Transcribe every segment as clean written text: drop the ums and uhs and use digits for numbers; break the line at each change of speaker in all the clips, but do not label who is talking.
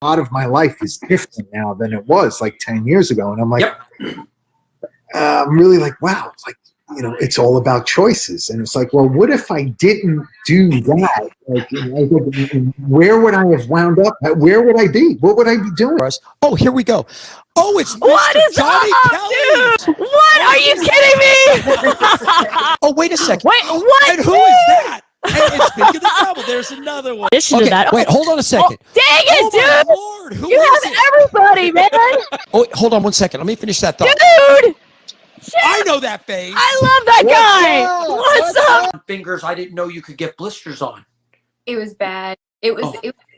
a lot of my life is different now than it was like 10 years ago. And I'm like, I'm really like, wow, it's like, you know, it's all about choices. And it's like, well, what if I didn't do that? Like, you know, where would I have wound up? Where would I be? What would I be doing?
Oh, here we go. Oh, it's
what
Mr.
is
Johnny
up,
Kelly.
Dude? What? Are you kidding me?
Oh, wait a second.
Wait, what?
And who is that? And speaking of the devil, there's another one.
Okay,
wait, hold on a second.
Oh, dang it,
oh,
dude!
My Lord, who
you
is
have
it?
everybody, man.
Oh, hold on one second. Let me finish that thought.
Dude!
I know that face.
I love that guy. What's up?
Fingers I didn't know you could get blisters on.
It was bad. It was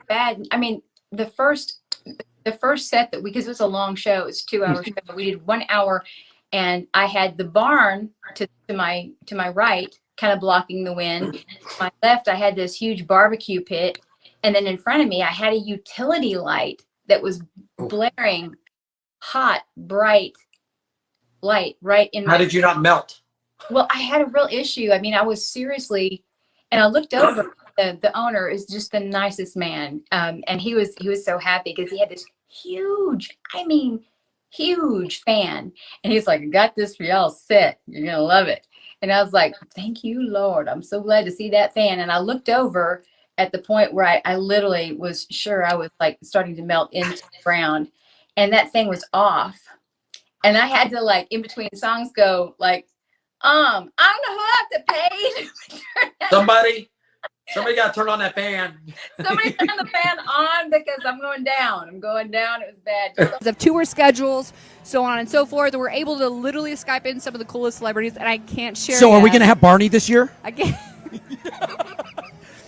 bad. I mean, the first set that because it was a long show, it was a 2-hour show. We did 1 hour, and I had the barn to my right, kind of blocking the wind. To my left, I had this huge barbecue pit, and then in front of me, I had a utility light that was blaring, hot, bright light right in my.
How did you not melt?
Well, I had a real issue. I mean, I was seriously, and I looked over. The owner is just the nicest man, and he was so happy because he had this huge fan, and he's like, "I got this for y'all set. You're gonna love it." And I was like, "Thank you, Lord. I'm so glad to see that fan." And I looked over at the point where I literally was sure I was like starting to melt into the ground, and that thing was off, and I had to like in between songs go like, I don't know who I have to pay.
Somebody got to turn on that fan.
Somebody turn the fan on because I'm going down. It was bad.
Of tour schedules, so on and so forth. We're able to literally Skype in some of the coolest celebrities, and I can't share.
So, are we going to have Barney this year?
I can't.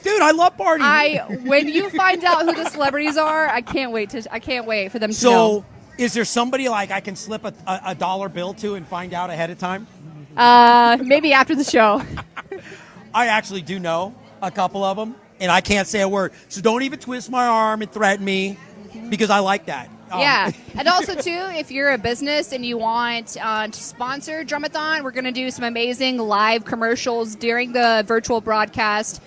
Dude, I love Barney.
When you find out who the celebrities are, I can't wait for them to know.
So, is there somebody like I can slip a dollar bill to and find out ahead of time?
Maybe after the show.
I actually do know a couple of them, and I can't say a word. So don't even twist my arm and threaten me, because I like that.
Yeah, and also too, if you're a business and you want to sponsor Drumathon, we're going to do some amazing live commercials during the virtual broadcast.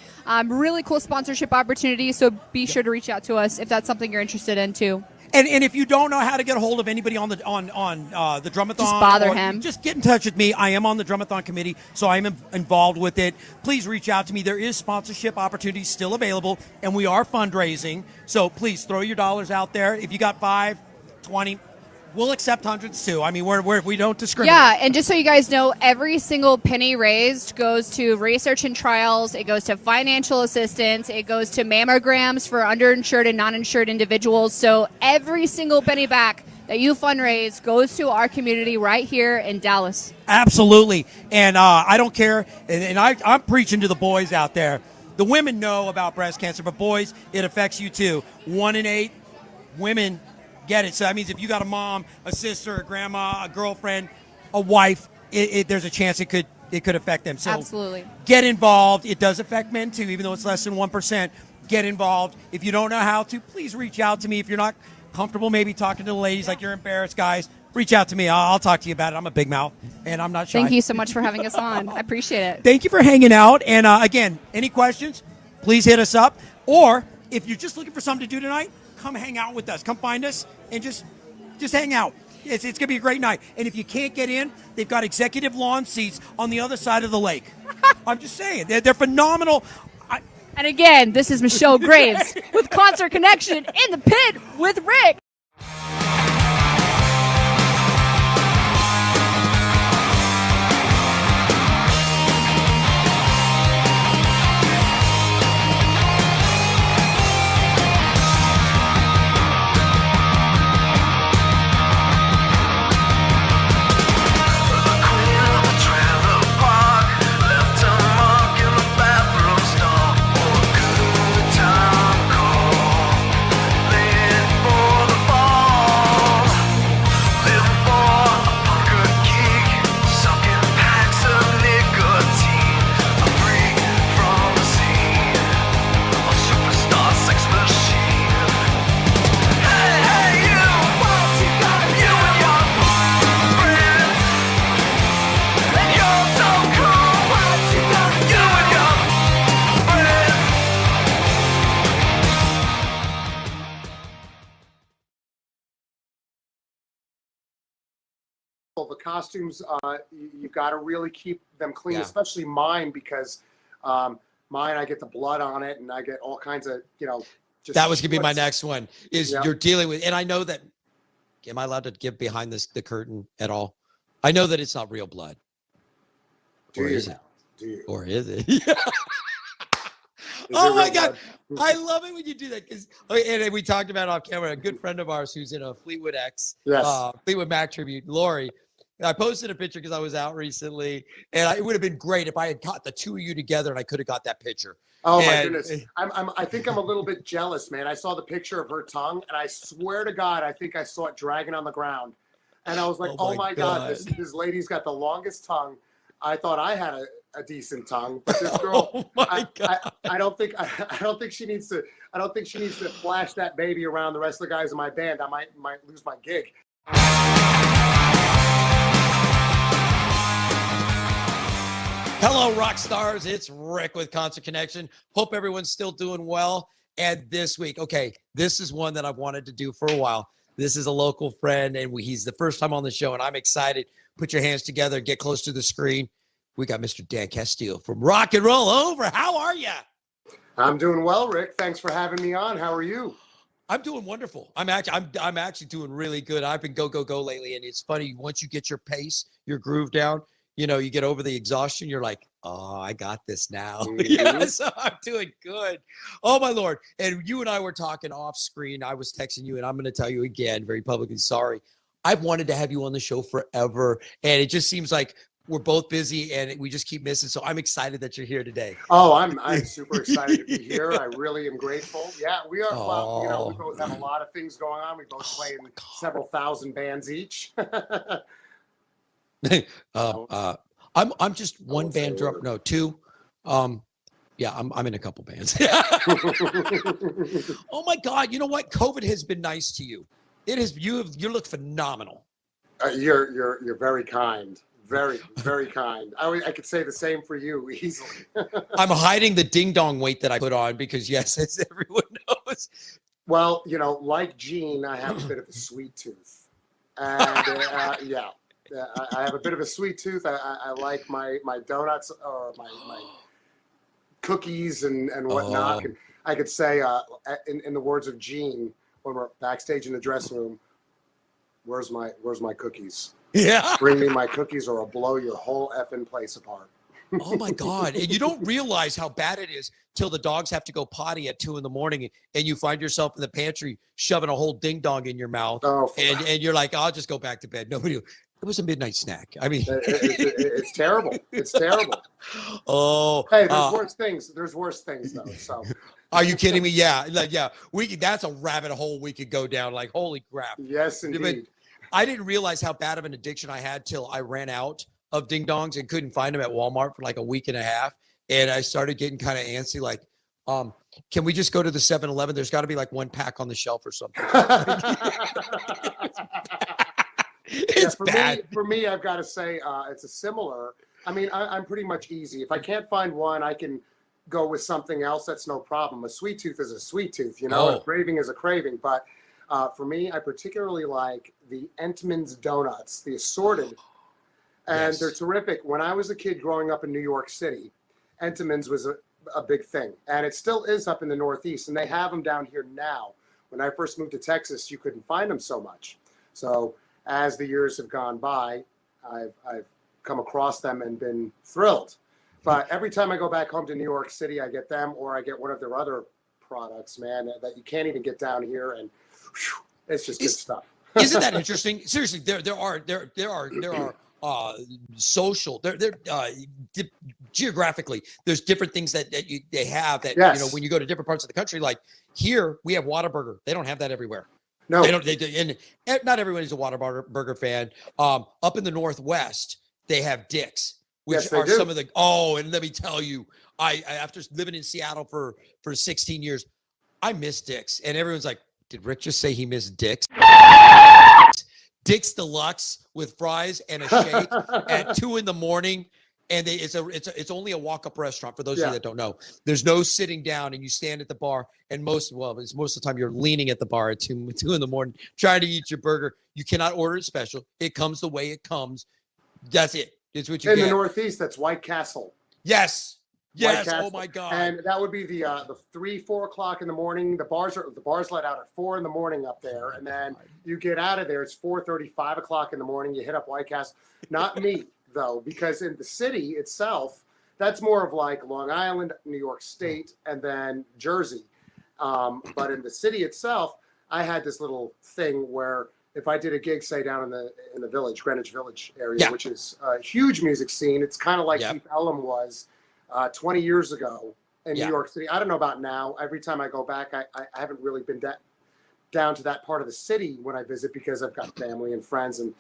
Really cool sponsorship opportunities, so be sure to reach out to us if that's something you're interested in too.
And if you don't know how to get a hold of anybody on the Drumathon,
just bother him.
Just get in touch with me. I am on the Drumathon committee, so I am involved with it. Please reach out to me. There is sponsorship opportunities still available, and we are fundraising. So please throw your dollars out there. If you got 5, 20, we'll accept hundreds too. I mean, we don't discriminate.
Yeah, and just so you guys know, every single penny raised goes to research and trials. It goes to financial assistance. It goes to mammograms for underinsured and non-insured individuals. So every single penny back that you fundraise goes to our community right here in Dallas.
Absolutely. And I don't care. And I'm preaching to the boys out there. The women know about breast cancer, but boys, it affects you too. 1 in 8 women get it. So that means if you got a mom, a sister, a grandma, a girlfriend, a wife, there's a chance it could affect them. So
absolutely,
get involved. It does affect men too, even though it's less than 1%. Get involved. If you don't know how to, please reach out to me. If you're not comfortable maybe talking to the ladies, like you're embarrassed, guys, reach out to me. I'll talk to you about it. I'm a big mouth, and I'm not shy.
Thank you so much for having us on. I appreciate it.
Thank you for hanging out. And again, any questions, please hit us up. Or if you're just looking for something to do tonight, come hang out with us. Come find us and just hang out. It's going to be a great night. And if you can't get in, they've got executive lawn seats on the other side of the lake. I'm just saying. They're phenomenal.
And again, this is Michelle Graves with Concert Connection in the pit with Rick.
For the The costumes, you've got to really keep them clean,
Yeah.
especially mine, because mine, I get the blood on it and I get all kinds of, just
That was going to be my
schmutz.
next one is
Yep.
you're dealing with, and I know that, am I allowed to give behind the curtain at all? I know that it's not real blood.
Do
Or
you
is
now?
it?
Do you?
Or is it?
Is
Oh
it
my
real
God.
blood?
I love it when you do that. Because and we talked about off camera, a good friend of ours who's in a Fleetwood
Yes.
Fleetwood Mac tribute, Lori. I posted a picture because I was out recently, and it would have been great if I had caught the two of you together and I could have got that picture.
Oh my
And-
goodness. I think I'm a little bit jealous, man. I saw the picture of her tongue and I swear to God, I think I saw it dragging on the ground. And I was like,
Oh
oh
my
my God,
God.
this lady's got the longest tongue. I thought I had a decent tongue, but this girl,
Oh my God.
I don't think she needs to flash that baby around the rest of the guys in my band. I might lose my gig.
Hello, rock stars. It's Rick with Concert Connection. Hope everyone's still doing well. And this week, okay, this is one that I've wanted to do for a while. This is a local friend, and he's the first time on the show, and I'm excited. Put your hands together, get close to the screen. We got Mr. Dan Castiel from Rock and Roll Over. How are you?
I'm doing well, Rick. Thanks for having me on. How are you?
I'm doing wonderful. I'm actually doing really good. I've been go lately, and it's funny. Once you get your pace, your groove down, you get over the exhaustion. You're like, oh, I got this now. Yeah, so I'm doing good. Oh my Lord! And you and I were talking off screen. I was texting you, and I'm going to tell you again, very publicly, sorry. I've wanted to have you on the show forever, and it just seems like we're both busy, and we just keep missing. So I'm excited that you're here today.
Oh, I'm super excited to be here. I really am grateful. Yeah, we are. Well, we both have a lot of things going on. We both play in several thousand bands each.
I'm just one band drummer. No, two. Yeah, I'm in a couple bands. Oh my God! You know what? COVID has been nice to you. It has. You look phenomenal.
You're very kind. Very, very kind. I could say the same for you easily.
I'm hiding the ding dong weight that I put on because, yes, as everyone knows.
Well, like Gene, I have a bit of a sweet tooth, and yeah, I have a bit of a sweet tooth. I like my donuts or my cookies and whatnot. And I could say, in the words of Gene, when we're backstage in the dressing room, where's my cookies?
Yeah.
Bring me my cookies or I'll blow your whole effing place apart.
Oh my God. And you don't realize how bad it is till the dogs have to go potty at 2 a.m. and you find yourself in the pantry shoving a whole ding dong in your mouth.
Oh,
and you're like, I'll just go back to bed. Nobody. It was a midnight snack. I mean,
it's terrible. It's terrible.
Oh,
hey, there's worse things. There's worse things though. So,
are you kidding me? Yeah, that's a rabbit hole we could go down. Like, holy crap.
Yes, indeed.
But I didn't realize how bad of an addiction I had till I ran out of ding dongs and couldn't find them at Walmart for like a week and a half. And I started getting kind of antsy, like, can we just go to the 7-Eleven? There's got to be like one pack on the shelf or something. It's bad.
For me, I've got to say, it's a similar. I mean, I'm pretty much easy. If I can't find one, I can go with something else. That's no problem. A sweet tooth is a sweet tooth, A craving is a craving. But for me, I particularly like the Entman's donuts, the assorted. And
Yes.
they're terrific. When I was a kid growing up in New York City, Entenmann's was a big thing. And it still is up in the Northeast. And they have them down here now. When I first moved to Texas, you couldn't find them so much. So as the years have gone by, I've come across them and been thrilled. But every time I go back home to New York City, I get them or I get one of their other products, man, that you can't even get down here. And whew, it's just good stuff.
Isn't that interesting? Seriously, there are social, geographically, there's different things that they have that,
Yes.
when you go to different parts of the country, like here we have Whataburger. They don't have that everywhere.
No,
They don't, and not everyone is a Whataburger fan. Up in the Northwest, they have Dick's, which
Yes, they
are
do.
some of the, and let me tell you, I after living in Seattle for 16 years, I miss Dick's. And everyone's like, did Rick just say he missed Dick's? Dick's Deluxe with fries and a shake at 2 a.m. And it's only a walk-up restaurant for those of you that don't know. There's no sitting down, and you stand at the bar, and most of the time you're leaning at the bar at 2 in the morning trying to eat your burger. You cannot order it special. It comes the way it comes. That's it. It's what you
in
get.
the Northeast. That's White Castle.
Yes. Yes.
Castle.
Oh my God.
And that would be the 3, 4 o'clock in the morning. The bars let out at 4 in the morning up there, and then you get out of there. It's 4:30, 5 o'clock in the morning. You hit up White Castle. Not me though, because in the city itself, that's more of like Long Island, New York State, and then Jersey. But in the city itself, I had this little thing where if I did a gig, say down in the village, Greenwich Village area, which is a huge music scene. It's kind of like Keith Ellum was 20 years ago in New York City. I don't know about now. Every time I go back, I haven't really been down to that part of the city when I visit because I've got family and friends and,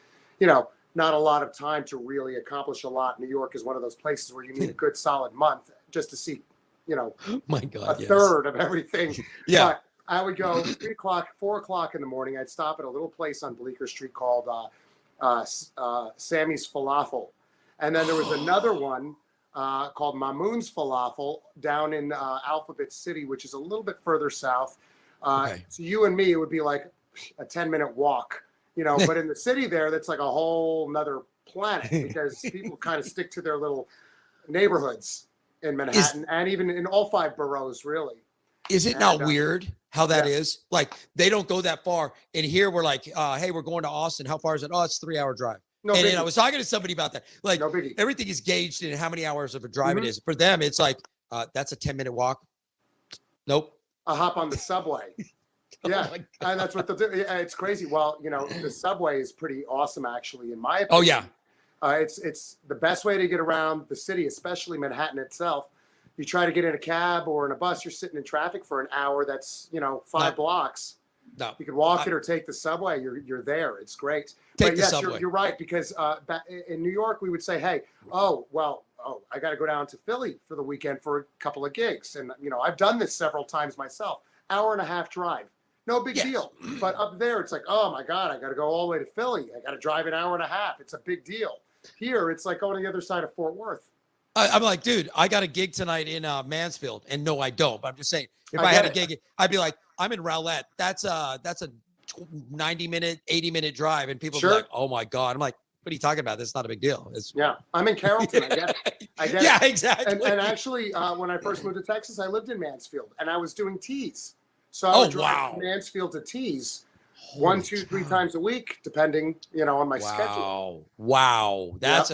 not a lot of time to really accomplish a lot. New York is one of those places where you need a good solid month just to see,
my God,
a third of everything.
Yeah.
But I would go 3 o'clock, 4 o'clock in the morning. I'd stop at a little place on Bleecker Street called Sammy's Falafel. And then there was another one called Mamoon's Falafel down in Alphabet City, which is a little bit further south. To you and me, it would be like a 10-minute walk, but in the city there, that's like a whole nother planet because people kind of stick to their little neighborhoods in Manhattan and even in all 5 boroughs, really.
Is it not weird how that is? Like they don't go that far. And here we're like, hey, we're going to Austin. How far is it? Oh, it's a 3-hour drive. And I was talking to somebody about that. Like everything is gauged in how many hours of a drive it is. For them, it's like, that's a 10-minute walk. Nope.
A hop on the subway. Yeah, and that's what they'll do. Yeah, it's crazy. Well, the subway is pretty awesome, actually, in my opinion.
Oh, yeah.
It's the best way to get around the city, especially Manhattan itself. You try to get in a cab or in a bus, you're sitting in traffic for an hour. That's 5 blocks. No, you can walk it or take the subway. You're there. It's great.
But
yes,
subway.
You're right because in New York we would say, hey, I got to go down to Philly for the weekend for a couple of gigs, and I've done this several times myself. 1.5-hour drive, no big deal. But up there it's like, oh my God, I got to go all the way to Philly. I got to drive 1.5 hours. It's a big deal. Here it's like going to the other side of Fort Worth.
I'm like, dude, I got a gig tonight in Mansfield, and no, I don't. But I'm just saying, if I had a gig, I'd be like, I'm in Rowlett. That's a 90-minute, 80-minute drive, and people be like, oh my God. I'm like, what are you talking about? That's not a big deal.
I'm in Carrollton. I get it.
Yeah, exactly.
And actually, when I first moved to Texas, I lived in Mansfield, and I was doing teas. So I would drive from Mansfield to teas 1, 2, 3 times a week, depending, on my schedule.
Wow. That's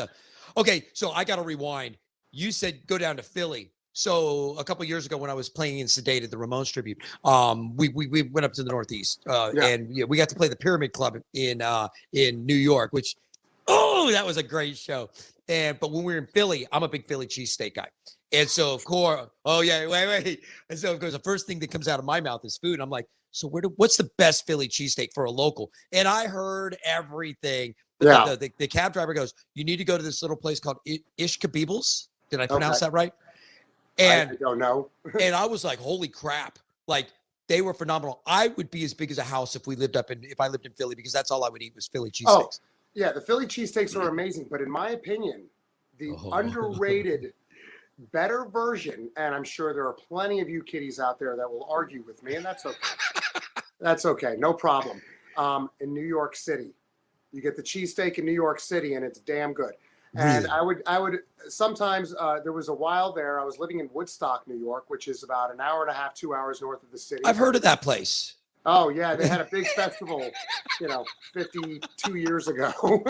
okay. So I got to rewind. You said go down to Philly. So a couple of years ago when I was playing in Sedated, the Ramones tribute, we went up to the Northeast and we got to play the Pyramid Club in New York, which, that was a great show. But when we were in Philly, I'm a big Philly cheesesteak guy. And so of course, wait. And so of course, the first thing that comes out of my mouth is food. And I'm like, so what's the best Philly cheesesteak for a local? And I heard everything. But the cab driver goes, you need to go to this little place called Ish Kabibbles. Did I pronounce that right? And
I don't know.
And I was like, holy crap. Like they were phenomenal. I would be as big as a house if I lived in Philly, because that's all I would eat was Philly cheesesteaks.
Yeah, the Philly cheesesteaks are amazing. But in my opinion, the underrated, better version, and I'm sure there are plenty of you kiddies out there that will argue with me, and that's okay. That's okay. No problem. In New York City. You get the cheesesteak in New York City, and it's damn good. And really? I would sometimes, there was a while there, I was living in Woodstock, New York, which is about 1.5 hours, 2 hours north of the city.
I've heard of that place.
Oh, yeah. They had a big festival, 52 years ago.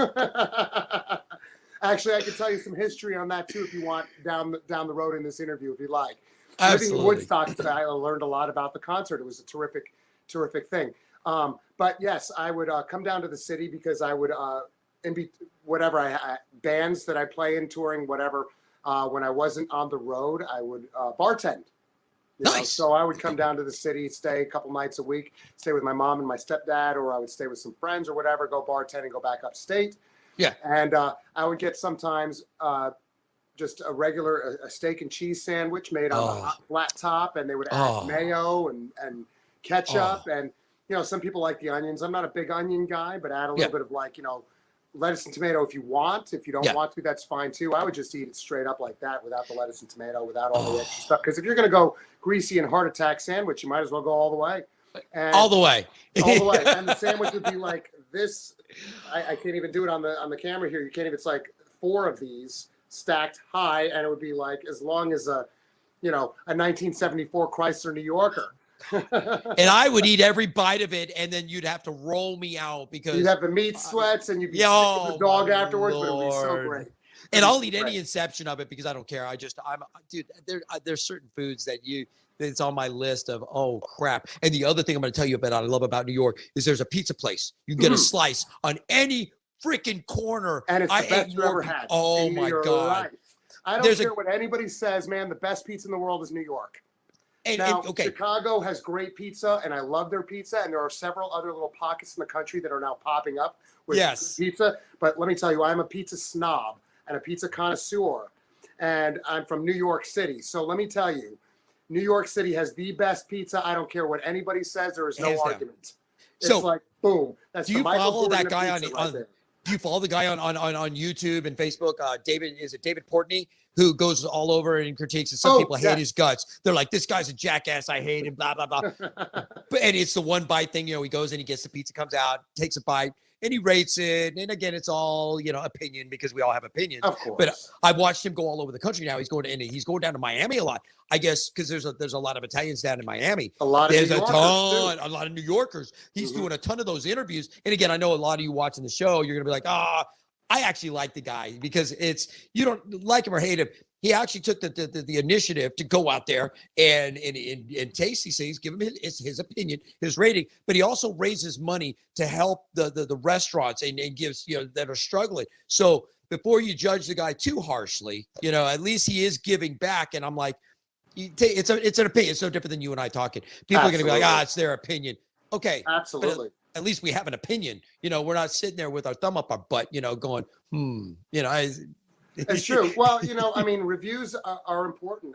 Actually, I could tell you some history on that, too, if you want, down the road in this interview, if you like.
Absolutely.
Living in Woodstock, I learned a lot about the concert. It was a terrific thing. But yes, I would come down to the city because I would whatever bands that I play in, touring, whatever. When I wasn't on the road, I would bartend. Nice. So I would come down to the city, stay a couple nights a week, stay with my mom and my stepdad, or I would stay with some friends or whatever, go bartend and go back upstate.
Yeah.
And I would get sometimes just a regular steak and cheese sandwich made on a hot flat top, and they would add mayo and ketchup and. Some people like the onions. I'm not a big onion guy, but add a little bit of lettuce and tomato if you want. If you don't
Yeah.
want to, that's fine too. I would just eat it straight up like that without the lettuce and tomato, without all the extra stuff. Because if you're going to go greasy and heart attack sandwich, you might as well go all the way. And
All the way.
all the way. And the sandwich would be like this. I can't even do it on the camera here. You can't even. It's like 4 of these stacked high, and it would be like as long as a 1974 Chrysler New Yorker.
And I would eat every bite of it, and then you'd have to roll me out because
You'd have the meat sweats, and you'd be sick of the dog afterwards, but it would be so
Lord.
great.
And I'll eat any inception of it because I don't care. Dude, there's certain foods it's on my list of, oh crap. And the other thing I'm going to tell you about, I love about New York is there's a pizza place. You can get a slice on any freaking corner.
And it's the best you ever had.
Oh
in
my
your
God.
life. I don't care what anybody says, man. The best pizza in the world is New York. Okay. Chicago has great pizza, and I love their pizza. And there are several other little pockets in the country that are now popping up with pizza. But let me tell you, I'm a pizza snob and a pizza connoisseur, and I'm from New York City. So let me tell you, New York City has the best pizza. I don't care what anybody says. There is no argument. It's like, boom. That's
do you follow that guy on
there.
Do you follow the guy on YouTube and Facebook? David Portney, who goes all over and critiques, and some people hate his guts. They're like, this guy's a jackass. I hate him, blah, blah, blah. And it's the one bite thing, he goes and he gets the pizza, comes out, takes a bite, and he rates it. And again, it's all, opinion because we all have opinions.
Of course.
But I've watched him go all over the country now. He's going down to Miami a lot, I guess, because there's a lot of Italians down in Miami.
A lot of New Yorkers,
a lot of New Yorkers. He's doing a ton of those interviews. And again, I know a lot of you watching the show, you're going to be like, I actually like the guy because you don't like him or hate him. He actually took the initiative to go out there and taste these things, give him his opinion, his rating, but he also raises money to help the restaurants and gives, that are struggling. So before you judge the guy too harshly, at least he is giving back. And I'm like, it's an opinion. It's no different than you and I talking. People are going to be like, it's their opinion. Okay.
Absolutely.
At least we have an opinion. We're not sitting there with our thumb up our butt, going,
It's true. Well, reviews are important.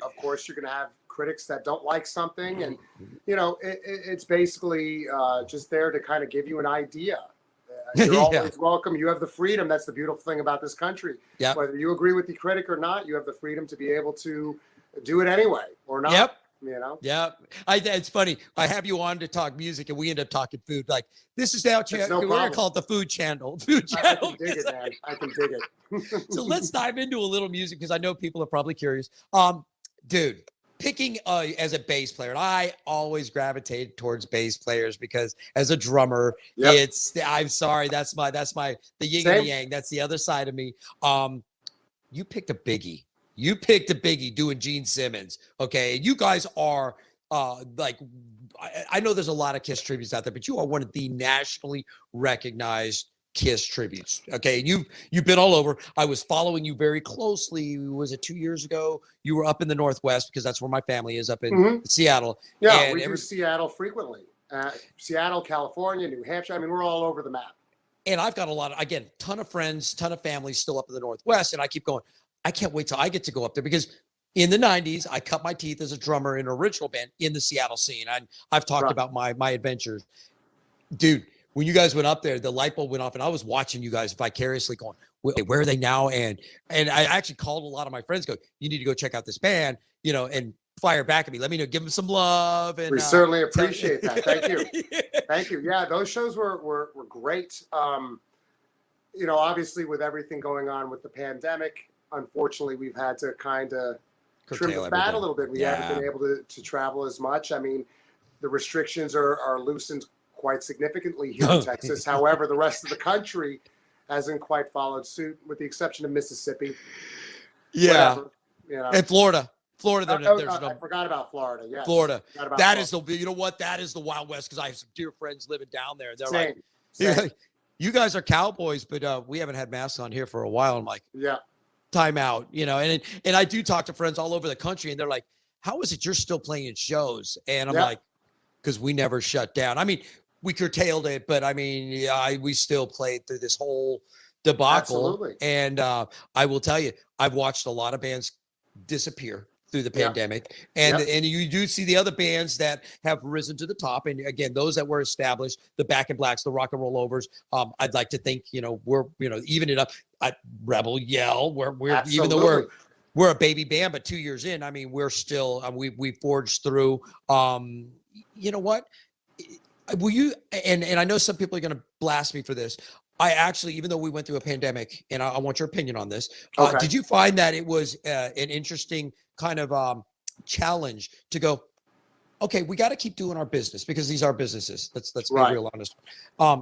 Of course, you're going to have critics that don't like something. And, it's basically just there to kind of give you an idea. You're always welcome. You have the freedom. That's the beautiful thing about this country.
Yep.
Whether you agree with the critic or not, you have the freedom to be able to do it anyway or not.
Yep.
Yeah.
It's funny. I have you on to talk music, and we end up talking food. Like, this is now
no
we're gonna call it the food channel. Food channel.
I can dig it, man. I can dig it.
So let's dive into a little music because I know people are probably curious. Dude, picking as a bass player, and I always gravitate towards bass players because as a drummer, I'm sorry, that's the yin and the yang. That's the other side of me. You picked a biggie. You picked a biggie doing Gene Simmons. Okay. You guys are I know there's a lot of Kiss tributes out there, but you are one of the nationally recognized Kiss tributes. Okay. You've been all over. I was following you very closely. Was it 2 years ago? You were up in the Northwest because that's where my family is, up in Seattle.
Yeah. And we do Seattle frequently. Seattle, California, New Hampshire. We're all over the map.
And I've got ton of friends, ton of family still up in the Northwest. And I keep going, I can't wait till I get to go up there because in the 90s, I cut my teeth as a drummer in an original band in the Seattle scene. I've talked about my adventures. Dude, when you guys went up there, the light bulb went off and I was watching you guys vicariously going, where are they now? And I actually called a lot of my friends, you need to go check out this band, and fire back at me. Let me know, give them some love. And
we certainly appreciate that. Thank you. Thank you. Yeah, those shows were great. Obviously with everything going on with the pandemic, unfortunately, we've had to kind of trim the fat a little bit. We haven't been able to travel as much. The restrictions are loosened quite significantly here in Texas. However, the rest of the country hasn't quite followed suit, with the exception of Mississippi.
Yeah.
Whatever,
And Florida.
I forgot about Florida. Yes.
Florida. That is the Wild West because I have some dear friends living down there. They're
Same.
You guys are cowboys, but we haven't had masks on here for a while. I'm like, time out, and I do talk to friends all over the country and they're like, how is it you're still playing shows? And I'm like, because we never shut down. We curtailed it, but we still played through this whole debacle.
Absolutely.
And I will tell you, I've watched a lot of bands disappear through the
Yeah.
pandemic, and
Yep.
and you do see the other bands that have risen to the top, and again, those that were established, the Back in Blacks, the Rock and Roll Overs. I'd like to think, we're even it up. Rebel Yell, we're even though
Absolutely.
we're a baby band, but 2 years in, I mean, we're still we forged through. You know what? Will you? And I know some people are going to blast me for this. I actually, even though we went through a pandemic, and I want your opinion on this,
Okay.
did you find that it was an interesting kind of challenge to go, okay, we got to keep doing our business because these are businesses. Let's be
Right.
real honest.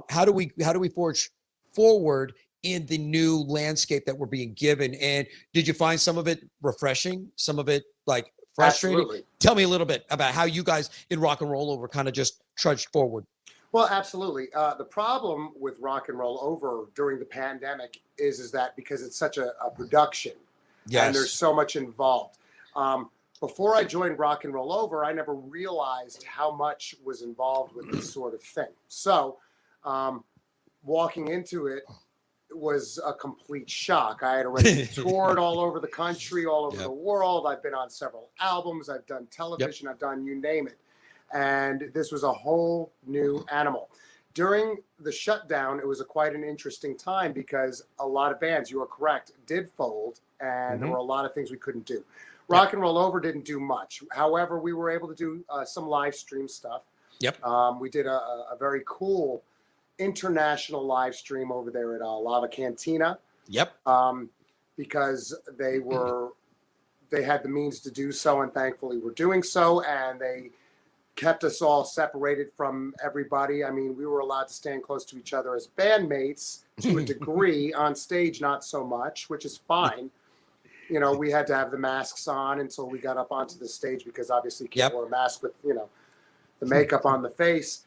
How do we forge forward in the new landscape that we're being given? And did you find some of it refreshing, some of it like frustrating?
Absolutely.
Tell me a little bit about how you guys in Rock and Roll Over kind of just trudged forward.
Well, absolutely. The problem with Rock and Roll Over during the pandemic is that because it's such a production, and there's so much involved. Before I joined Rock and Roll Over, I never realized how much was involved with this sort of thing. So, walking into it was a complete shock. I had already toured all over the country, all over the world. I've been on several albums. I've done television. I've done you name it. And this was a whole new animal. During the shutdown, it was quite an interesting time because a lot of bands, you are correct, did fold, and there were a lot of things we couldn't do. Rock and Roll Over didn't do much. However, we were able to do some live stream stuff. We did a very cool international live stream over there at Lava Cantina. Because they had the means to do so, and thankfully were doing so, and they kept us all separated from everybody. I mean, we were allowed to stand close to each other as bandmates to a degree. On stage, not so much, which is fine. We had to have the masks on until we got up onto the stage because obviously you can't wear a mask with, the makeup on the face.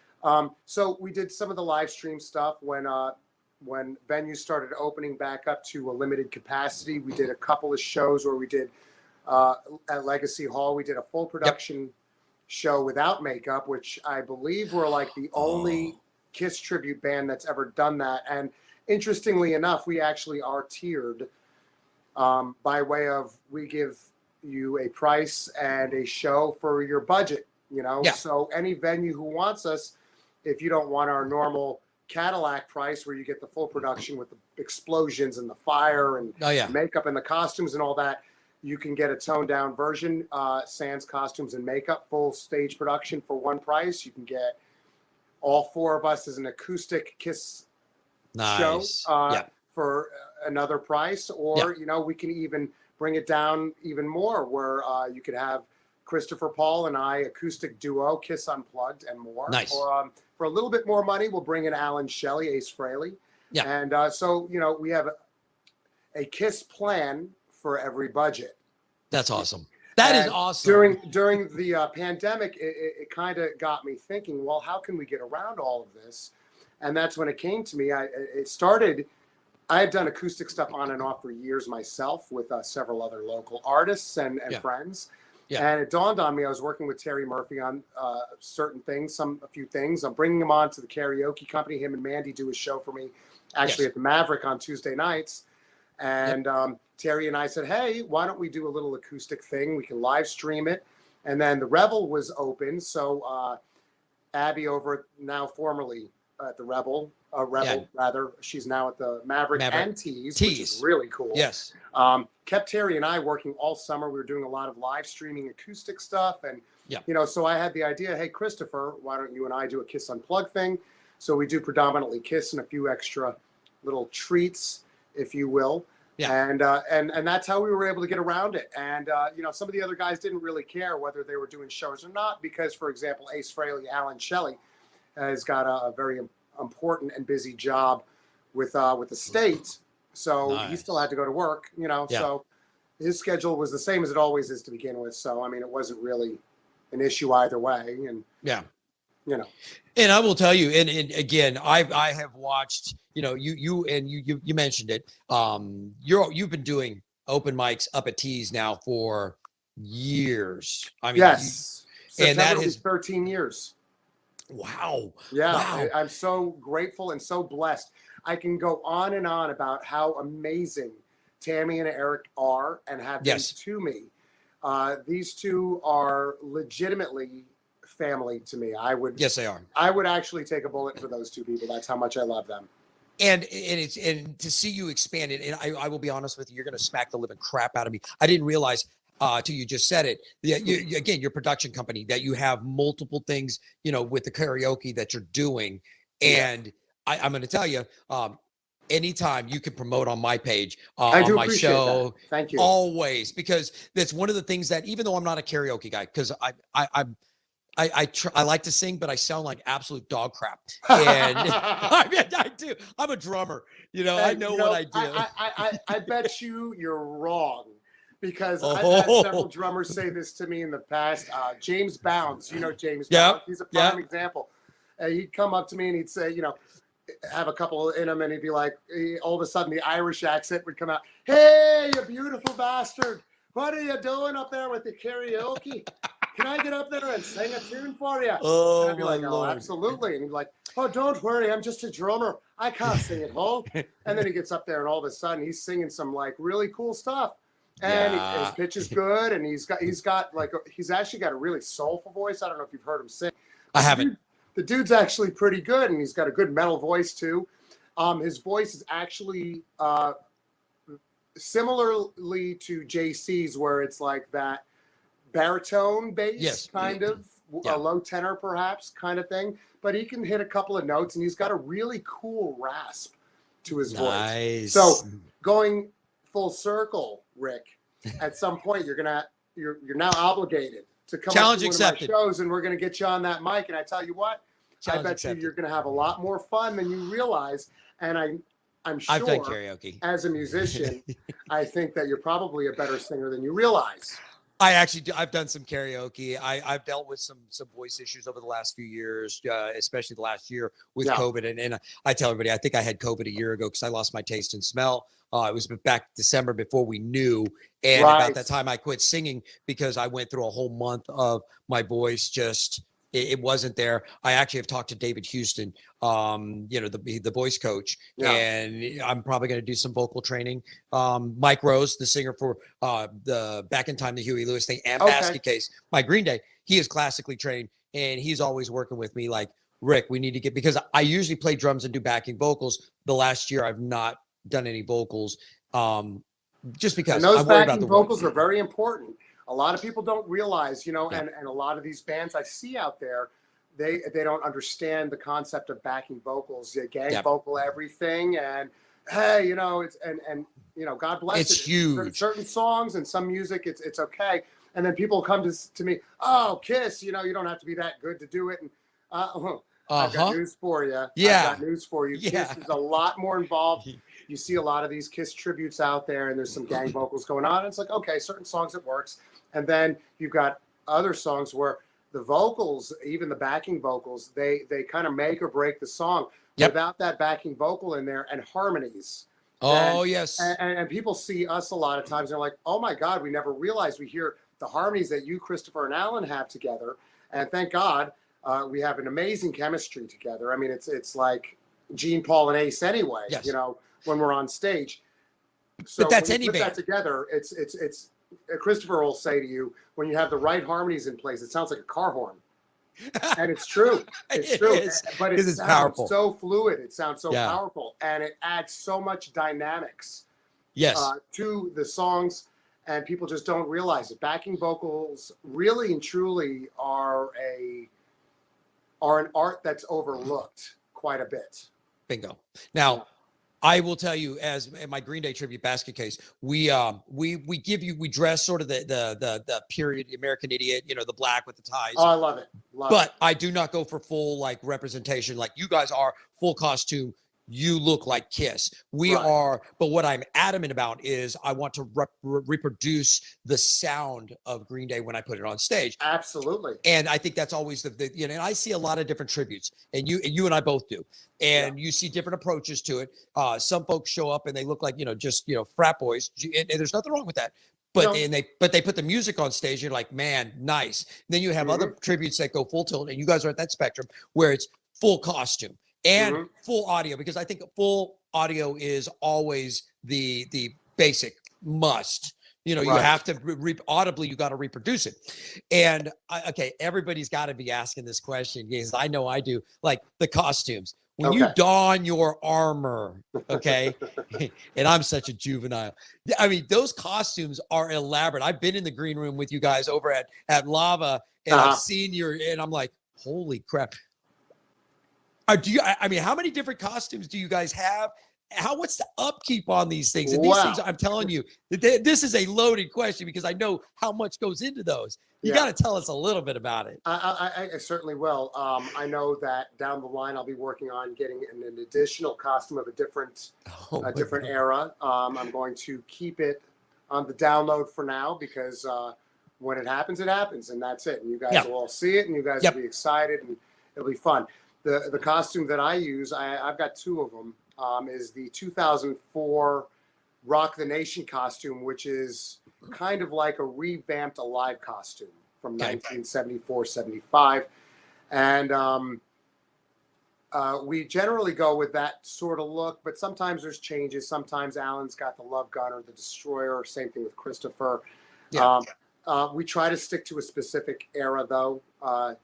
So we did some of the live stream stuff when venues started opening back up to a limited capacity. We did a couple of shows where we did at Legacy Hall. We did a full production show without makeup, which I believe we're like the only Kiss tribute band that's ever done that. And interestingly enough, we actually are tiered by way of we give you a price and a show for your budget, So any venue who wants us, if you don't want our normal Cadillac price where you get the full production with the explosions and the fire and makeup and the costumes and all that, you can get a toned down version, sans costumes and makeup, full stage production for one price. You can get all four of us as an acoustic Kiss show for another price, or we can even bring it down even more, where you could have Christopher Paul and I acoustic duo, Kiss Unplugged, and more. Or for a little bit more money, we'll bring in Alan Shelley, Ace Frehley, and so we have a Kiss plan for every budget.
That's awesome. That is awesome.
During the pandemic, it kind of got me thinking, well, how can we get around all of this? And that's when it came to me. I had done acoustic stuff on and off for years myself with several other local artists and friends. And it dawned on me, I was working with Terry Murphy on certain things, a few things. I'm bringing him on to the karaoke company. Him and Mandy do a show for me, actually at the Maverick on Tuesday nights. And Terry and I said, hey, why don't we do a little acoustic thing? We can live stream it. And then the Rebel was open. So Abby over now formerly at the Rebel, rather, she's now at the Maverick. And Tease, which is really cool. Kept Terry and I working all summer. We were doing a lot of live streaming acoustic stuff. And, so I had the idea, hey, Christopher, why don't you and I do a Kiss Unplugged thing? So we do predominantly Kiss and a few extra little treats, if you will. And that's how we were able to get around it. And, some of the other guys didn't really care whether they were doing shows or not, because, for example, Ace Frehley, Alan Shelley has got a very important and busy job with the state. So he still had to go to work, so his schedule was the same as it always is to begin with. So, I mean, it wasn't really an issue either way. And,
and I will tell you, and again, I have watched, you mentioned it. You've been doing open mics up at Tease now for years. I mean,
and that is 13 years.
Wow.
Yeah.
Wow.
I'm so grateful and so blessed. I can go on and on about how amazing Tammy and Eric are and have been to me. These two are legitimately family to me.
Yes, they are.
I would actually take a bullet for those two people. That's how much I love them.
And to see you expand it, and I will be honest with you, you're going to smack the living crap out of me. I didn't realize till you just said it. Again, your production company, that you have multiple things, with the karaoke that you're doing. And I'm going to tell you, anytime you can promote on my page, on my show,
that. Thank you.
Always, because that's one of the things that, even though I'm not a karaoke guy, because I like to sing, but I sound like absolute dog crap. And I do. I'm a drummer. I know what I do.
I bet you're wrong, because I've had several drummers say this to me in the past. James Bounds, James Bounds. He's a prime example. He'd come up to me and he'd say, have a couple in him, and he'd be like, all of a sudden the Irish accent would come out. Hey, you beautiful bastard. What are you doing up there with the karaoke? Can I get up there and sing a tune for you?
Oh,
and I'd be like,
Lord.
Oh, absolutely. And he'd be like, oh, don't worry, I'm just a drummer. I can't sing at home. And then he gets up there, and all of a sudden he's singing some really cool stuff. And his pitch is good, and he's actually got a really soulful voice. I don't know if you've heard him sing.
I haven't.
The dude's actually pretty good, and he's got a good metal voice too. His voice is actually similarly to JC's, where it's like that baritone bass, kind of a low tenor perhaps kind of thing, but he can hit a couple of notes, and he's got a really cool rasp to his voice. So going full circle, Rick, at some point you're now obligated to come
Challenge
up to one
accepted.
of my shows, and we're going to get you on that mic. And I tell you what,
Challenge
I bet
accepted.
you're going to have a lot more fun than you realize. And I'm sure,
I've done karaoke
as a musician, I think that you're probably a better singer than you realize.
I actually do. I've done some karaoke. I've dealt with some voice issues over the last few years, especially the last year with COVID. And I tell everybody, I think I had COVID a year ago because I lost my taste and smell. It was back December before we knew. And about that time I quit singing because I went through a whole month of my voice just, it wasn't there. I actually have talked to David Houston, the voice coach, and I'm probably going to do some vocal training. Mike Rose, the singer for the Back in Time, the Huey Lewis thing, and Basket Case, my Green Day, he is classically trained, and he's always working with me like, Rick, we need to get, because I usually play drums and do backing vocals. The last year I've not done any vocals, just because
and those
I'm worried about
backing
the
vocals are very important. A lot of people don't realize, and a lot of these bands I see out there, they don't understand the concept of backing vocals. You gang vocal everything, and hey, it's and God bless
it's
it.
huge.
Certain songs and some music, it's okay. And then people come to me, oh, Kiss, you don't have to be that good to do it. And I've got news for you.
Yeah.
I've got news for you.
Yeah.
Kiss is a lot more involved. You see a lot of these Kiss tributes out there, and there's some gang vocals going on. It's like, okay, certain songs it works. And then you've got other songs where the vocals, even the backing vocals, they kind of make or break the song. Without that backing vocal in there and harmonies.
Yes.
And people see us a lot of times. They're like, oh my God, we never realized. We hear the harmonies that you, Christopher, and Alan have together. And thank God we have an amazing chemistry together. I mean, it's like Gene, Paul, and Ace anyway, when we're on stage. So
but that's
when
any
you put
band.
that together, it's Christopher will say to you, when you have the right harmonies in place, it sounds like a car horn. And it's true. It's true. But it sounds
powerful.
so fluid. It sounds so powerful. And it adds so much dynamics to the songs. And people just don't realize it. Backing vocals really and truly are an art that's overlooked quite a bit.
Bingo. Now, I will tell you, as in my Green Day tribute Basket Case, we dress sort of the period American Idiot, the black with the ties.
Oh, I love it.
But I do not go for full representation like you guys are, full costume. You look like Kiss. We are, but what I'm adamant about is I want to reproduce the sound of Green Day when I put it on stage.
Absolutely.
And I think that's always and I see a lot of different tributes, and you and I both do. And you see different approaches to it. Some folks show up and they look like, just, frat boys, and there's nothing wrong with that. But they put the music on stage. You're like, man, nice. And then you have other tributes that go full tilt, and you guys are at that spectrum where it's full costume and full audio, because I think full audio is always the basic must. You know, you
Right.
have to audibly, you got to reproduce it. And okay, everybody's got to be asking this question because I know I do. Like the costumes. When you
Okay.
don your armor, okay, and I'm such a juvenile. I mean, those costumes are elaborate. I've been in the green room with you guys over at Lava, and I've seen and I'm like, holy crap. I mean, how many different costumes do you guys have? What's the upkeep on these things? And these things, I'm telling you, this is a loaded question because I know how much goes into those. You got to tell us a little bit about it.
I certainly will. I know that down the line, I'll be working on getting an additional costume of a different era. I'm going to keep it on the download for now because when it happens, and that's it. And you guys will all see it, and you guys will be excited, and it'll be fun. The costume that I use, I've got two of them. Is the 2004 Rock the Nation costume, which is kind of like a revamped Alive costume from 1974, 75. And we generally go with that sort of look, but sometimes there's changes. Sometimes Alan's got the Love Gun or the Destroyer, same thing with Christopher. We try to stick to a specific era, though,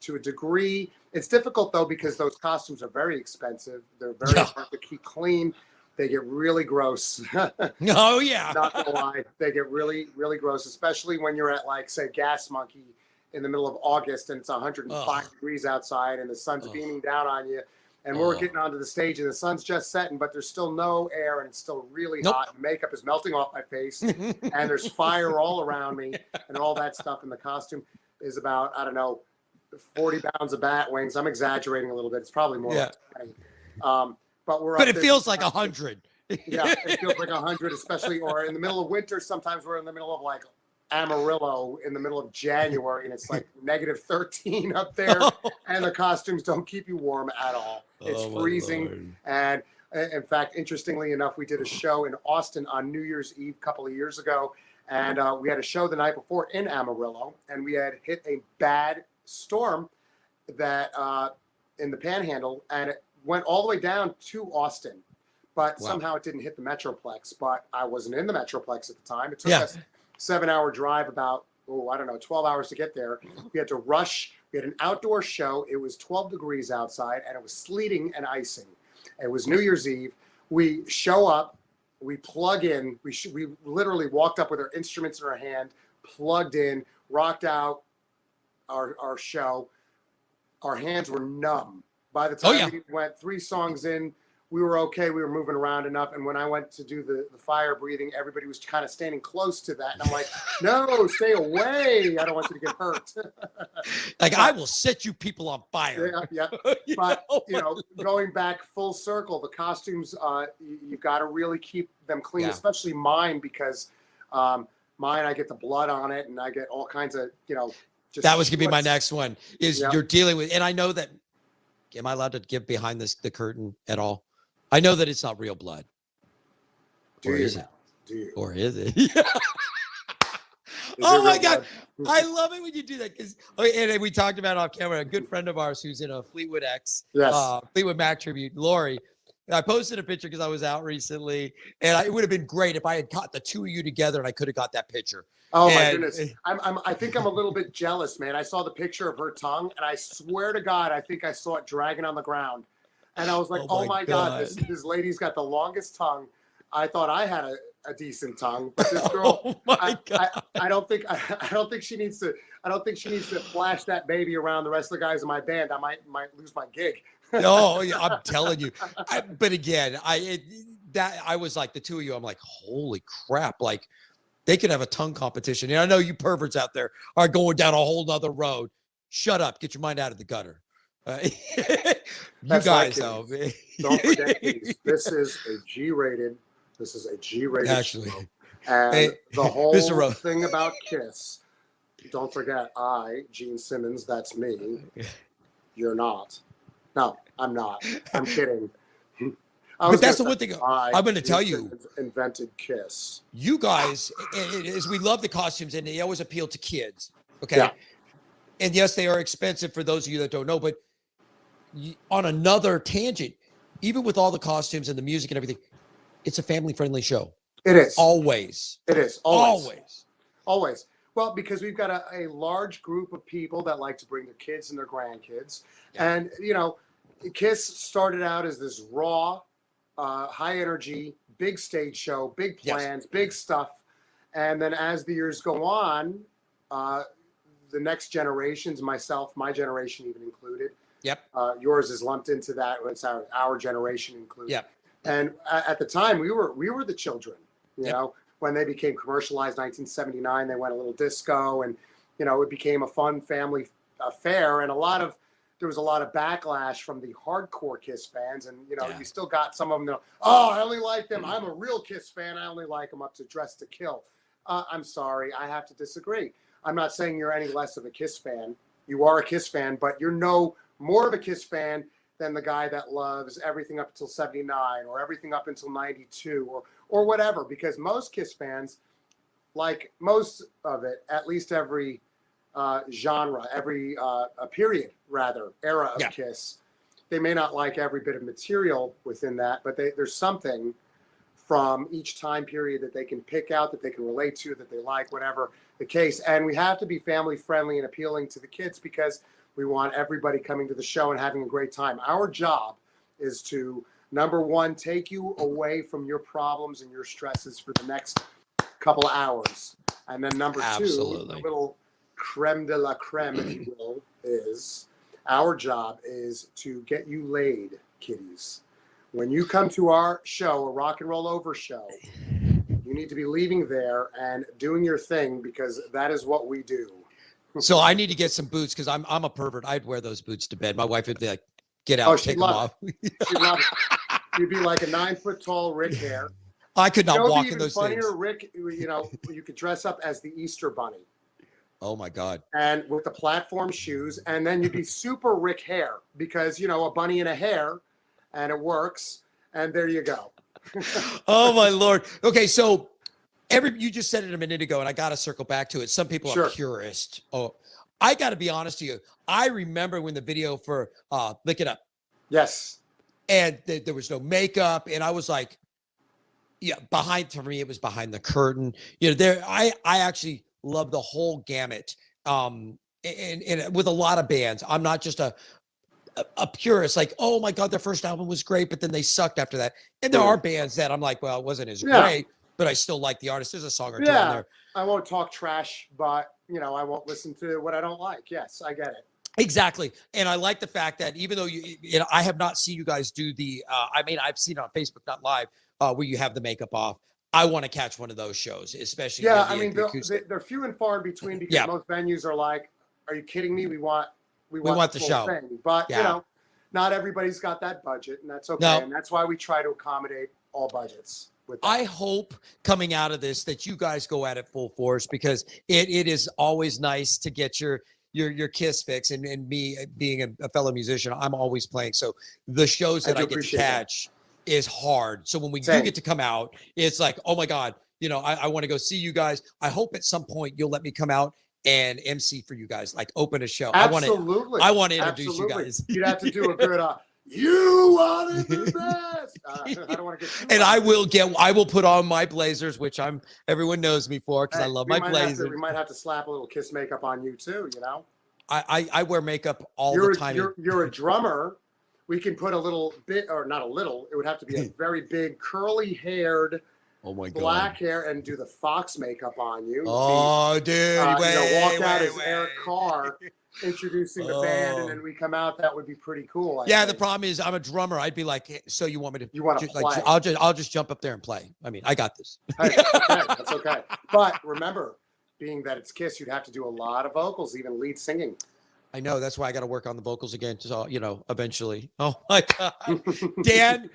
to a degree. It's difficult, though, because those costumes are very expensive. They're very hard to keep clean. They get really gross.
Oh, yeah.
Not gonna lie. They get really, really gross, especially when you're at, like, say, Gas Monkey in the middle of August and it's 105 degrees outside and the sun's beaming down on you. And we're getting onto the stage and the sun's just setting, but there's still no air and it's still really hot. And makeup is melting off my face and there's fire all around me and all that stuff. And the costume is about, I don't know, 40 pounds of bat wings. I'm exaggerating a little bit. It's probably more like 20. But
it feels like 100.
Yeah, it feels like 100, especially, or in the middle of winter. Sometimes we're in the middle of like Amarillo in the middle of January and it's like negative 13 up there and the costumes don't keep you warm at all. It's freezing. And in fact, interestingly enough, we did a show in Austin on New Year's Eve a couple of years ago. And we had a show the night before in Amarillo and we had hit a bad storm that in the Panhandle and it went all the way down to Austin. But somehow it didn't hit the Metroplex. But I wasn't in the Metroplex at the time. It took us 7-hour drive, about, 12 hours to get there. We had to rush. We had an outdoor show. It was 12 degrees outside, and it was sleeting and icing. It was New Year's Eve. We show up. We plug in. We literally walked up with our instruments in our hand, plugged in, rocked out our show. Our hands were numb. By the time we went 3 songs in, we were okay. We were moving around enough. And when I went to do the fire breathing, everybody was kind of standing close to that. And I'm like, no, stay away. I don't want you to get hurt.
I will set you people on fire.
Yeah. But, going back full circle, the costumes, you've got to really keep them clean, especially mine, because mine, I get the blood on it and I get all kinds of, just
that was going to be my next one is you're dealing with, and I know that, am I allowed to get behind the curtain at all? I know that it's not real blood. Is it? Or is it? Oh my God. I love it when you do that. And we talked about off camera, a good friend of ours who's in a Fleetwood Fleetwood Mac tribute, Lori. I posted a picture because I was out recently, and it would have been great if I had caught the two of you together and I could have got that picture.
Oh my goodness. I think I'm a little bit jealous, man. I saw the picture of her tongue and I swear to God, I think I saw it dragging on the ground. And I was like, oh my God, this lady's got the longest tongue. I thought I had a decent tongue, but this girl, I don't think she needs to flash that baby around the rest of the guys in my band. I might lose my gig.
Oh, yeah, I'm telling you. But again, I was like the two of you. I'm like, holy crap! Like they could have a tongue competition. And I know you perverts out there are going down a whole nother road. Shut up! Get your mind out of the gutter. You guys, though.
Don't forget, this is a G-rated. This is a G-rated
Actually,
show. And the whole thing about Kiss. Don't forget, Gene Simmons. That's me. You're not. No, I'm not. I'm kidding.
But that's the one thing I'm going to tell you.
Invented Kiss.
You guys, as we love the costumes, and they always appeal to kids. Okay. Yeah. And yes, they are expensive for those of you that don't know. But on another tangent, even with all the costumes and the music and everything, it's a family-friendly show.
It is.
Always.
It is.
Always.
Always. Well, because we've got a large group of people that like to bring their kids and their grandkids.
Yeah.
And, you know, KISS started out as this raw, high energy, big stage show, big plans, big stuff. And then as the years go on, the next generations, myself, my generation even included.
Yep.
Yours is lumped into that. It's our generation included.
Yep.
And at the time, we were the children. You know, when they became commercialized, 1979, they went a little disco, and you know, it became a fun family affair. And there was a lot of backlash from the hardcore KISS fans, and you know, you still got some of them. Oh, I only like them. I'm a real KISS fan. I only like them up to Dress to Kill. I'm sorry, I have to disagree. I'm not saying you're any less of a KISS fan. You are a KISS fan, but you're no more of a KISS fan than the guy that loves everything up until 79 or everything up until 92 or whatever, because most KISS fans like most of it, at least every genre, every era of KISS. They may not like every bit of material within that, but there's something from each time period that they can pick out, that they can relate to, that they like, whatever the case. And we have to be family friendly and appealing to the kids because we want everybody coming to the show and having a great time. Our job is to, number one, take you away from your problems and your stresses for the next couple of hours. And then number two, the little creme de la creme, if you will, is our job is to get you laid, kiddies. When you come to our show, a Rock and Roll Over show, you need to be leaving there and doing your thing because that is what we do.
So I need to get some boots because I'm a pervert. I'd wear those boots to bed. My wife would be like, get out, take them off.
She'd love it. You'd be like a 9-foot-tall Rick Hare.
I could not walk in those
funnier,
things.
Rick, you know, you could dress up as the Easter Bunny.
Oh my God.
And with the platform shoes, and then you'd be super Rick Hare because, you know, a bunny and a hare, and it works. And there you go.
Oh my Lord. Okay, so you just said it a minute ago, and I got to circle back to it. Some people are purists. Oh, I got to be honest to you. I remember when the video for Lick It Up.
Yes.
And there was no makeup, and I was like, for me, it was behind the curtain. You know, I actually love the whole gamut. And with a lot of bands, I'm not just a purist, like, oh my God, their first album was great, but then they sucked after that. And there are bands that I'm like, well, it wasn't as great, but I still like the artist. There's a song or two on there.
I won't talk trash, but you know, I won't listen to what I don't like. Yes, I get it.
Exactly. And I like the fact that even though I have not seen you guys do the, I've seen it on Facebook, not live, where you have the makeup off. I want to catch one of those shows, especially.
Yeah, I mean, they're few and far in between because most venues are like, are you kidding me? We want the show thing. But you know, not everybody's got that budget, and that's okay. And that's why we try to accommodate all budgets.
I hope coming out of this that you guys go at it full force because it is always nice to get your KISS fix, and me being a fellow musician, I'm always playing. So the shows that I get to catch is hard. So when we do get to come out, it's like, oh my God, you know, I want to go see you guys. I hope at some point you'll let me come out and MC for you guys, like open a show.
Absolutely.
I want to introduce you guys.
You'd have to do a good, you are the best. I don't want to get.
And I will put on my blazers, which everyone knows me for because I love my blazers.
We might have to slap a little KISS makeup on you too. You know.
I wear makeup all the time.
You're a drummer. We can put a little bit, or not a little. It would have to be a very big, curly-haired.
Oh my God.
Black hair and do the Fox makeup on you.
Oh, dude.
Walk out as Eric Carr introducing the band, and then we come out. That would be pretty cool. I think.
The problem is I'm a drummer. I'd be like, hey, so you want me to?
You want to play?
Like, I'll just jump up there and play. I mean, I got this.
Hey, that's okay. But remember, being that it's KISS, you'd have to do a lot of vocals, even lead singing.
I know. That's why I got to work on the vocals again. So, you know, eventually. Oh my God, Dan,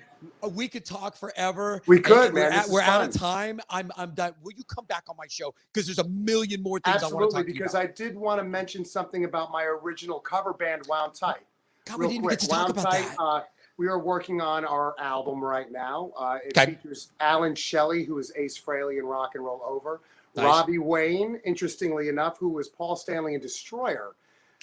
we could talk forever.
We could, man.
We're out of time. I'm done. Will you come back on my show? Because there's a million more things I want to talk to you about.
Because I did want to mention something about my original cover band, Wound Tight.
God, we didn't get to talk about that.
We are working on our album right now. It features Alan Shelley, who is Ace Frehley in Rock and Roll Over. Nice. Robbie Wayne, interestingly enough, who was Paul Stanley in Destroyer.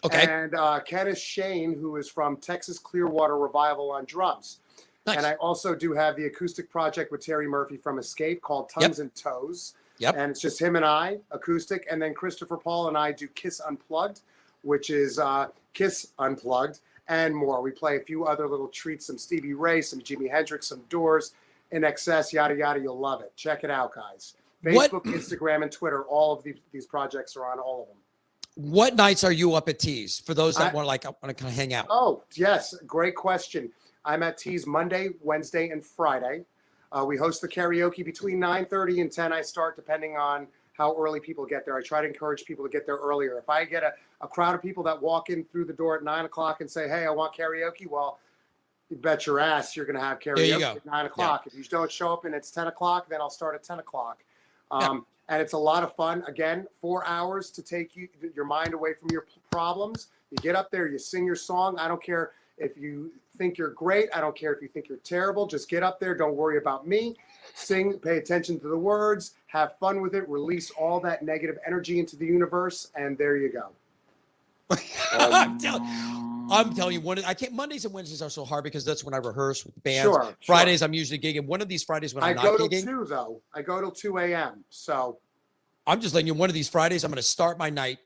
Okay.
And Kenneth Shane, who is from Texas Clearwater Revival on drums. Nice. And I also do have the acoustic project with Terry Murphy from Escape called Tongues and Toes.
Yep.
And it's just him and I, acoustic. And then Christopher Paul and I do Kiss Unplugged, which is Kiss Unplugged and more. We play a few other little treats, some Stevie Ray, some Jimi Hendrix, some Doors, In Excess, yada, yada. You'll love it. Check it out, guys. Facebook, Instagram, and Twitter. All of these projects are on all of them.
What nights are you up at Tees for those that want to kind of hang out?
Oh, yes. Great question. I'm at Tees Monday, Wednesday, and Friday. We host the karaoke between 9:30 and 10. I start depending on how early people get there. I try to encourage people to get there earlier. If I get a crowd of people that walk in through the door at 9 o'clock and say, hey, I want karaoke, well, you bet your ass you're going to have karaoke at 9 o'clock. Yeah. If you don't show up and it's 10 o'clock, then I'll start at 10 o'clock. And it's a lot of fun. Again, 4 hours to take your mind away from your problems. You get up there, you sing your song. I don't care if you think you're great. I don't care if you think you're terrible. Just get up there. Don't worry about me. Sing, pay attention to the words, have fun with it, release all that negative energy into the universe, and there you go.
I'm telling you, Mondays and Wednesdays are so hard because that's when I rehearse with bands.
Sure,
Fridays, I'm usually gigging. One of these Fridays when I'm not gigging. I go
till 2, though. I go till 2 a.m. So
I'm just letting you, one of these Fridays, I'm going to start my night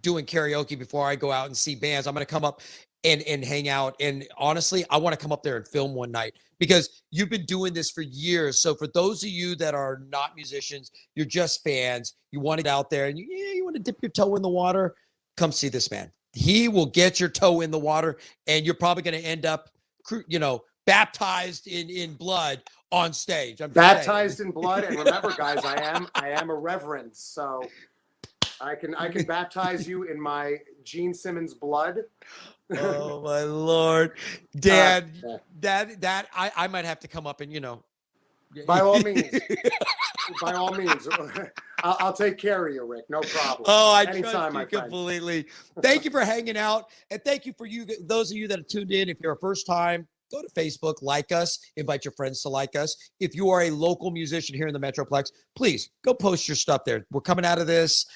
doing karaoke before I go out and see bands. I'm going to come up and hang out. And honestly, I want to come up there and film one night because you've been doing this for years. So for those of you that are not musicians, you're just fans, you want to get out there and you want to dip your toe in the water, come see this man. He will get your toe in the water and you're probably going to end up, baptized in blood on stage. I'm
baptized in blood. And remember, guys, I am a reverend. So I can baptize you in my Gene Simmons blood.
Oh my Lord, Dan, I might have to come up and
by all means, I'll take care of you, Rick. No problem.
Oh, I
Anytime,
trust you completely. Thank you for hanging out, and thank you for those of you that have tuned in. If you're a first time, go to Facebook, like us, invite your friends to like us. If you are a local musician here in the Metroplex, please go post your stuff there. We're coming out of this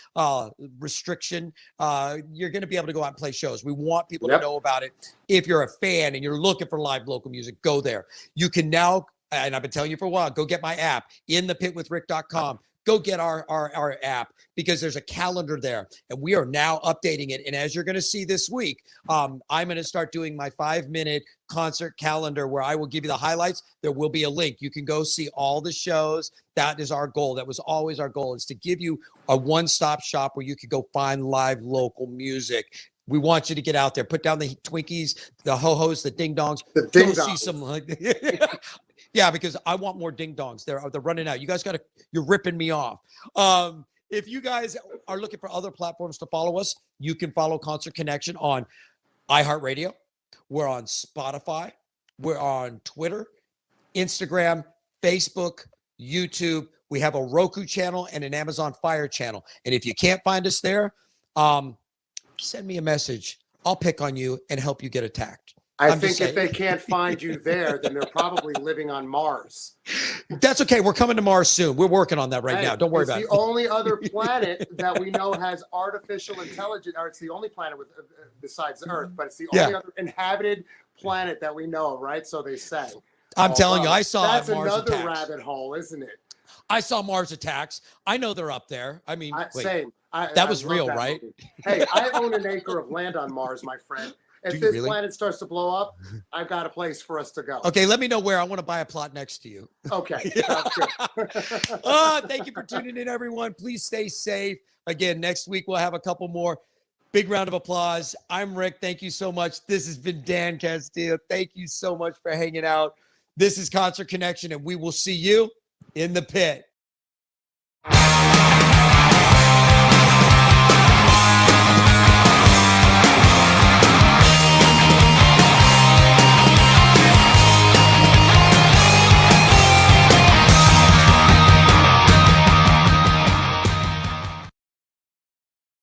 restriction. You're going to be able to go out and play shows. We want people to know about it. If you're a fan and you're looking for live local music, go there. You can now, and I've been telling you for a while, go get my app, inthepitwithrick.com. Go get our app because there's a calendar there and we are now updating it. And as you're going to see this week, I'm going to start doing my 5-minute concert calendar where I will give you the highlights. There will be a link. You can go see all the shows. That is our goal. That was always our goal, is to give you a one-stop shop where you can go find live local music. We want you to get out there, put down the Twinkies, the ho-hos, the ding-dongs. Go see some Yeah, because I want more ding-dongs. They're running out. You guys you're ripping me off. If you guys are looking for other platforms to follow us, you can follow Concert Connection on iHeartRadio. We're on Spotify. We're on Twitter, Instagram, Facebook, YouTube. We have a Roku channel and an Amazon Fire channel. And if you can't find us there, send me a message. I'll pick on you and help you get attacked.
I think if they can't find you there, then they're probably living on Mars.
That's okay. We're coming to Mars soon. We're working on that right now. Don't worry about it.
It's the only other planet that we know has artificial intelligence, or it's the only planet with besides Earth, but it's the only other inhabited planet that we know of, right? So they say.
I'm telling you, I saw
that's
Mars
another
attacks.
rabbit hole, isn't it?
I saw Mars Attacks. I know they're up there. I mean,
same.
That was real, right?
Movie. Hey, I own an acre of land on Mars, my friend. If this planet starts to blow up, I've got a place for us to go.
Okay, let me know where. I want to buy a plot next to you.
Okay. Sounds good.
Thank you for tuning in, everyone. Please stay safe. Again, next week we'll have a couple more. Big round of applause. I'm Rick. Thank you so much. This has been Dan Castiel. Thank you so much for hanging out. This is Concert Connection, and we will see you in the pit.